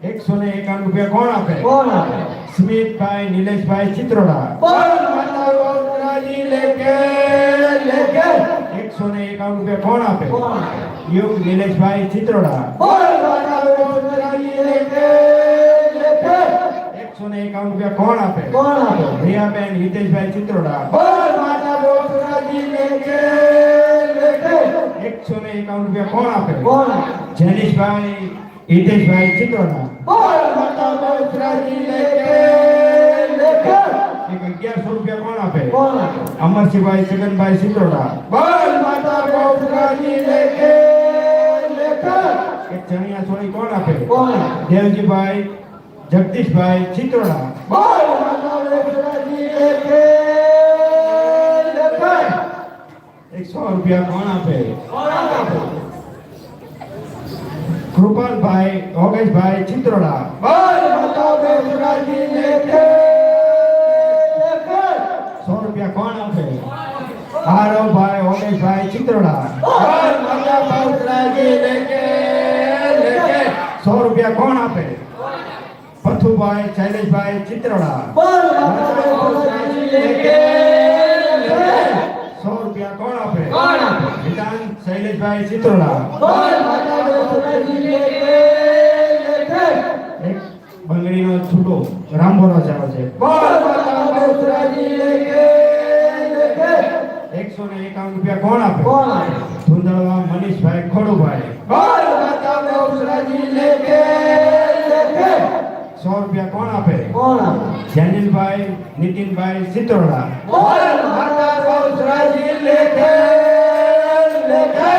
151 રૂપિયા કોણ આપે? કોણ આપે? સ્મિતભાઈ નિલેશભાઈ ચિત્રોડા. બોલ માતા બહુચરાજી લેકે લેકે 151 રૂપિયા કોણ આપે? કોણ આપે? યુગ નિલેશભાઈ ચિત્રોડા. બોલ માતા બહુચરાજી લેકે લેકે 151 રૂપિયા કોણ આપે? કોણ આપે? રિયાબેન હિતેશભાઈ ચિત્રોડા. બોલ માતા બહુચરાજી લેકે લેકે 151 રૂપિયા કોણ આપે? કોણ આપે? જૈનિશભાઈ હિતેશભાઈ ચિત્રોડા. બોલ માતા બહુચરાજી લેકે લેકે 1100 રૂપિયા કોણ આપે? કોણ આપે? અમરસિંહભાઈ છગનભાઈ ચિત્રોડા. બોલ માતા બહુચરાજી લેકે લેકે એક ચણિયા ચોળી કોણ આપે? કોણ આપે? દેવજીભાઈ જગદીશભાઈ ચિત્રોડા. બોલ માતા બહુચરાજી લેકે લેકે 100 રૂપિયા કોણ આપે? કોણ આપે? કૃપાલભાઈ ઓગેશભાઈ ચિત્રોડા. બોલ માતા બહુચરાજી લેકે લેકે 100 રૂપિયા કોણ આપે? આરવભાઈ ઓગેશભાઈ ચિત્રોડા. બોલ માતા બહુચરાજી લેકે લેકે 100 રૂપિયા કોણ આપે? પથુભાઈ શૈલેષભાઈ ચિત્રોડા. બોલ માતા બહુચરાજી લેકે લેકે 100 રૂપિયા કોણ આપે? કોણ આપે? વિધાન શૈલેષભાઈ ચિત્રોડા. બોલ માતા બહુચરાજી લેકે લેકે એક બંગડીનો છૂટો રામભરો ચાલે છે. બોલ માતા બહુચરાજી લેકે લેકે 151 રૂપિયા કોણ આપે? કોણ આપે? ધુંધળવા મનીષભાઈ ખોડુભાઈ. બોલ માતા બહુચરાજી લેકે લેકે 100 રૂપિયા કોણ આપે? કોણ આપે? જૈનિલભાઈ નીતિનભાઈ ચિત્રોડા. બોલ માતા બહુચરાજી લેકે લેકે